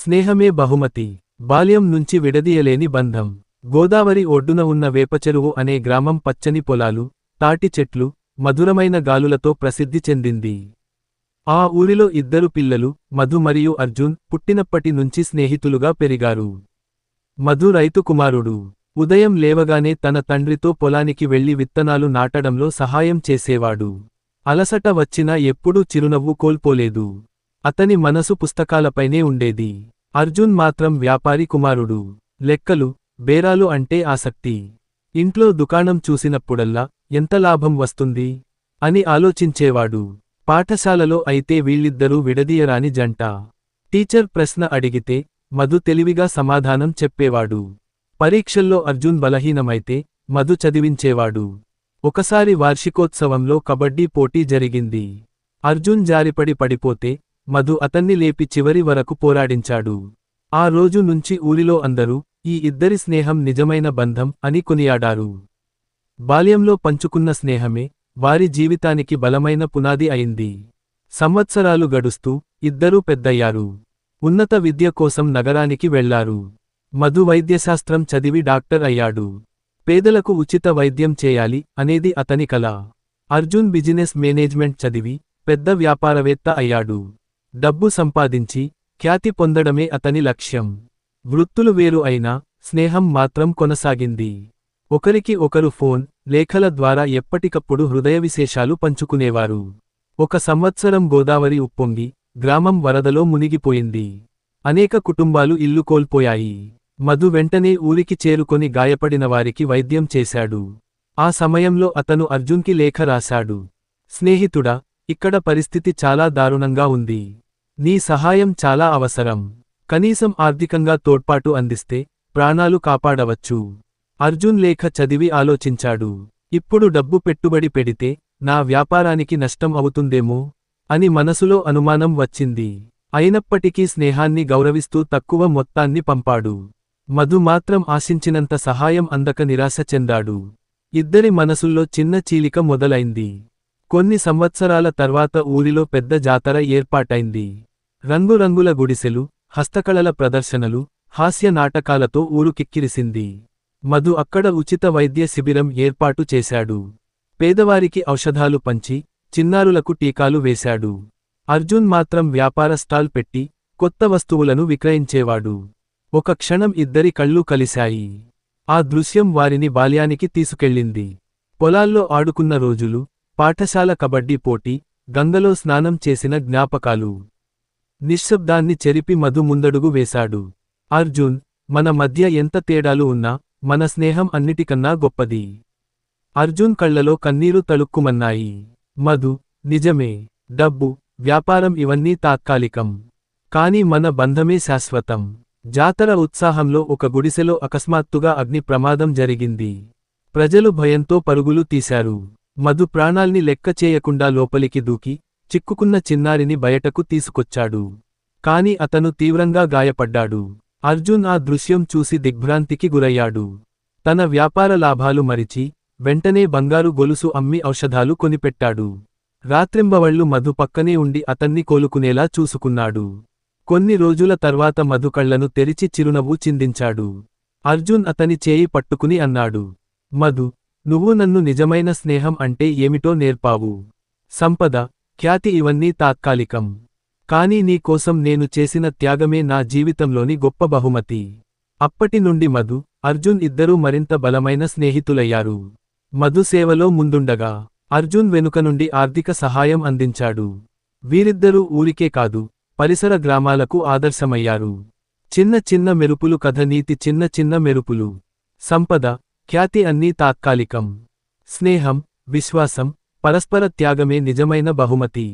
స్నేహమే బహుమతి. బాల్యం నుంచి విడదీయలేని బంధం. గోదావరి ఒడ్డున ఉన్న వేపచెరువు అనే గ్రామం పచ్చని పొలాలు, తాటి చెట్లు, మధురమైన గాలులతో ప్రసిద్ధి చెందింది. ఆ ఊరిలో ఇద్దరు పిల్లలు, మధు మరియు అర్జున్, పుట్టినప్పటి నుంచి స్నేహితులుగా పెరిగారు. మధు రైతు కుమారుడు. ఉదయం లేవగానే తన తండ్రితో పొలానికి వెళ్లి విత్తనాలు నాటడంలో సహాయం చేసేవాడు. అలసట వచ్చినా ఎప్పుడూ చిరునవ్వు కోల్పోలేదు. అతని మనసు పుస్తకాలపైనే ఉండేది. అర్జున్ మాత్రం వ్యాపారి కుమారుడు. లెక్కలు, బేరాలు అంటే ఆసక్తి. ఇంట్లో దుకాణం చూసినప్పుడల్లా ఎంత లాభం వస్తుంది అని ఆలోచించేవాడు. పాఠశాలలో అయితే వీళ్ళిద్దరూ విడదీయరాని జంట. టీచర్ ప్రశ్న అడిగితే మధు తెలివిగా సమాధానం చెప్పేవాడు. పరీక్షల్లో అర్జున్ బలహీనమైతే మధు చదివించేవాడు. ఒకసారి వార్షికోత్సవంలో కబడ్డీ పోటీ జరిగింది. అర్జున్ జారిపడి పడిపోతే మధు అతన్ని లేపి చివరి వరకు పోరాడించాడు. ఆ రోజు నుంచి ఊరిలో అందరూ ఈ ఇద్దరి స్నేహం నిజమైన బంధం అని కొనియాడారు. బాల్యంలో పంచుకున్న స్నేహమే వారి జీవితానికి బలమైన పునాది అయింది. సంవత్సరాలు గడుస్తూ ఇద్దరూ పెద్దయ్యారు. ఉన్నత విద్య కోసం నగరానికి వెళ్లారు. మధు వైద్యశాస్త్రం చదివి డాక్టర్ అయ్యాడు. పేదలకు ఉచిత వైద్యం చేయాలి అనేది అతని కల. అర్జున్ బిజినెస్ మేనేజ్మెంట్ చదివి పెద్ద వ్యాపారవేత్త అయ్యాడు. డబ్బు సంపాదించి ఖ్యాతి పొందడమే అతని లక్ష్యం. వృత్తులు వేరు అయినా స్నేహం మాత్రం కొనసాగింది. ఒకరికి ఒకరు ఫోన్, లేఖల ద్వారా ఎప్పటికప్పుడు హృదయ విశేషాలు పంచుకునేవారు. ఒక సంవత్సరం గోదావరి ఉప్పొంగి గ్రామం వరదలో మునిగిపోయింది. అనేక కుటుంబాలు ఇల్లు కోల్పోయాయి. మధు వెంటనే ఊరికి చేరుకొని గాయపడిన వారికి వైద్యం చేశాడు. ఆ సమయంలో అతను అర్జున్కి లేఖ రాశాడు. స్నేహితుడా, ఇక్కడ పరిస్థితి చాలా దారుణంగా ఉంది. నీ సహాయం చాలా అవసరం. కనీసం ఆర్థికంగా తోడ్పాటు అందిస్తే ప్రాణాలు కాపాడవచ్చు. అర్జున్ లేఖ చదివి ఆలోచించాడు. ఇప్పుడు డబ్బు పెట్టుబడి పెడితే నా వ్యాపారానికి నష్టం అవుతుందేమో అని మనసులో అనుమానం వచ్చింది. అయినప్పటికీ స్నేహాన్ని గౌరవిస్తూ తక్కువ మొత్తాన్ని పంపాడు. మధు మాత్రం ఆశించినంత సహాయం అందక నిరాశ చెందాడు. ఇద్దరి మనసుల్లో చిన్న చీలిక మొదలైంది. కొన్ని సంవత్సరాల తర్వాత ఊరిలో పెద్ద జాతర ఏర్పాటైంది. రంగురంగుల గుడిసెలు, హస్తకళల ప్రదర్శనలు, హాస్య నాటకాలతో ఊరు కిక్కిరిసింది. మధు అక్కడ ఉచిత వైద్య శిబిరం ఏర్పాటు చేశాడు. పేదవారికి ఔషధాలు పంచి చిన్నారులకు టీకాలు వేశాడు. అర్జున్ మాత్రం వ్యాపార స్టాల్ పెట్టి కొత్త వస్తువులను విక్రయించేవాడు. ఒక క్షణం ఇద్దరి కళ్ళు కలిశాయి. ఆ దృశ్యం వారిని బాల్యానికి తీసుకెళ్ళింది. పొలాల్లో ఆడుకున్న రోజులు, పాఠశాల కబడ్డీ పోటీ, గంగలో స్నానం చేసిన జ్ఞాపకాలు. నిశ్శబ్దాన్ని చెరిపి మధు ముందడుగు వేశాడు. అర్జున్, మన మధ్య ఎంత తేడాలు ఉన్నా మన స్నేహం అన్నిటికన్నా గొప్పది. అర్జున్ కళ్లలో కన్నీరు తళుక్కుమన్నాయి. మధు, నిజమే. డబ్బు, వ్యాపారం ఇవన్నీ తాత్కాలికం. కాని మన బంధమే శాశ్వతం. జాతర ఉత్సాహంలో ఒక గుడిసెలో అకస్మాత్తుగా అగ్ని ప్రమాదం జరిగింది. ప్రజలు భయంతో పరుగులు తీశారు. మధు ప్రాణాల్ని లెక్క చేయకుండా లోపలికి దూకి చిక్కుకున్న చిన్నారిని బయటకు తీసుకొచ్చాడు. కాని అతను తీవ్రంగా గాయపడ్డాడు. అర్జున్ ఆ దృశ్యం చూసి దిగ్భ్రాంతికి గురయ్యాడు. తన వ్యాపార లాభాలు మరిచి వెంటనే బంగారు గొలుసు అమ్మి ఔషధాలు కొనిపెట్టాడు. రాత్రింబవళ్లు మధు పక్కనే ఉండి అతన్ని కోలుకునేలా చూసుకున్నాడు. కొన్ని రోజుల తర్వాత మధు కళ్లను తెరిచి చిరునవ్వు చిందించాడు. అర్జున్ అతని చేయి పట్టుకుని అన్నాడు, మధు, నువ్వు నన్ను నిజమైన స్నేహం అంటే ఏమిటో నేర్పావు. సంపద, ఖ్యాతి ఇవన్నీ తాత్కాలికం. కానీ నీ కోసం నేను చేసిన త్యాగమే నా జీవితంలోని గొప్ప బహుమతి. అప్పటి నుండి మధు, అర్జున్ ఇద్దరూ మరింత బలమైన స్నేహితులయ్యారు. మధు సేవలో ముందుండగా అర్జున్ వెనుక నుండి ఆర్థిక సహాయం అందించాడు. వీరిద్దరూ ఊరికే కాదు, పరిసర గ్రామాలకు ఆదర్శమయ్యారు. చిన్న చిన్న మెరుపులు కథ నీతి చిన్న చిన్న మెరుపులు. సంపద, ఖ్యాతి అన్నీ తాత్కాలికం. స్నేహం, విశ్వాసం, పరస్పర త్యాగమే నిజమైన బహుమతి.